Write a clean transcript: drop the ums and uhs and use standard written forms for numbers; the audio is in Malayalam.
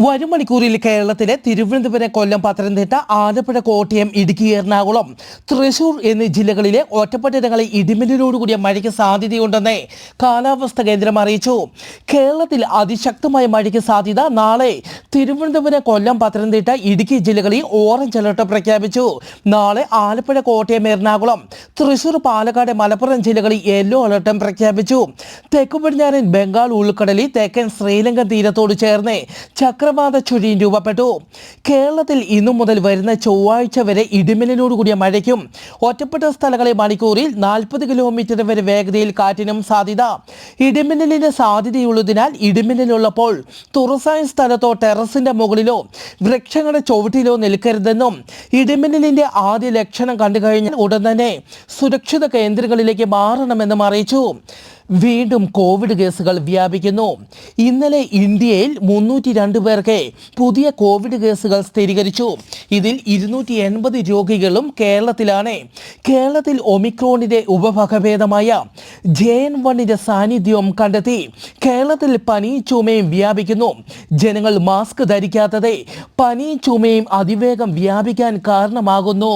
വരും മണിക്കൂറിൽ കേരളത്തിലെ തിരുവനന്തപുരം, കൊല്ലം, പത്തനംതിട്ട, ആലപ്പുഴ, കോട്ടയം, ഇടുക്കി, എറണാകുളം, തൃശൂർ എന്നീ ജില്ലകളിലെ ഒറ്റപ്പെട്ടയിടങ്ങളിൽ ഇടിമിന്നലോടുകൂടിയ മഴയ്ക്ക് സാധ്യതയുണ്ടെന്ന് കാലാവസ്ഥാ കേന്ദ്രം അറിയിച്ചു. കേരളത്തിൽ അതിശക്തമായ മഴയ്ക്ക് സാധ്യത. നാളെ തിരുവനന്തപുരം, കൊല്ലം, പത്തനംതിട്ട, ഇടുക്കി ജില്ലകളിൽ ഓറഞ്ച് അലർട്ട് പ്രഖ്യാപിച്ചു. നാളെ ആലപ്പുഴ, കോട്ടയം, എറണാകുളം, തൃശൂർ, പാലക്കാട്, മലപ്പുറം ജില്ലകളിൽ യെല്ലോ അലർട്ടും പ്രഖ്യാപിച്ചു. തെക്കുപടിഞ്ഞാറൻ ബംഗാൾ ഉൾക്കടലിൽ തെക്കൻ ശ്രീലങ്കൻ തീരത്തോട് ചേർന്ന് ചക്രവാത ചുഴി രൂപപ്പെട്ടു. കേരളത്തിൽ ഇന്നു മുതൽ വരുന്ന ചൊവ്വാഴ്ച വരെ ഇടിമിന്നലോടുകൂടിയ മഴയ്ക്കും ഒറ്റപ്പെട്ട സ്ഥലങ്ങളിൽ മണിക്കൂറിൽ 40 കിലോമീറ്റർ വരെ വേഗതയിൽ കാറ്റിനും സാധ്യത. ഇടിമിന്നലിന് സാധ്യതയുള്ളതിനാൽ ഇടിമിന്നലുള്ളപ്പോൾ തുറസായ സ്ഥലത്തോ ടെറസിന്റെ മുകളിലോ വൃക്ഷങ്ങളുടെ ചുവട്ടിലോ നിൽക്കരുതെന്നും ഇടിമിന്നലിന്റെ ആദ്യ ലക്ഷണം കണ്ടുകഴിഞ്ഞാൽ ഉടൻ തന്നെ സുരക്ഷിത കേന്ദ്രങ്ങളിലേക്ക് മാറണമെന്നും അറിയിച്ചു. വീണ്ടും കോവിഡ് കേസുകൾ വ്യാപിക്കുന്നു. ഇന്നലെ ഇന്ത്യയിൽ 302 പേർക്ക് പുതിയ കോവിഡ് കേസുകൾ സ്ഥിരീകരിച്ചു. ഇതിൽ 280 രോഗികളും കേരളത്തിലാണ്. കേരളത്തിൽ ഒമിക്രോണിന്റെ ഉപവകഭേദമായ JN.1 സാന്നിധ്യവും കണ്ടെത്തി. കേരളത്തിൽ പനിയും ചുമയും വ്യാപിക്കുന്നു. ജനങ്ങൾ മാസ്ക് ധരിക്കാത്തത് പനിയും ചുമയും അതിവേഗം വ്യാപിക്കാൻ കാരണമാകുന്നു.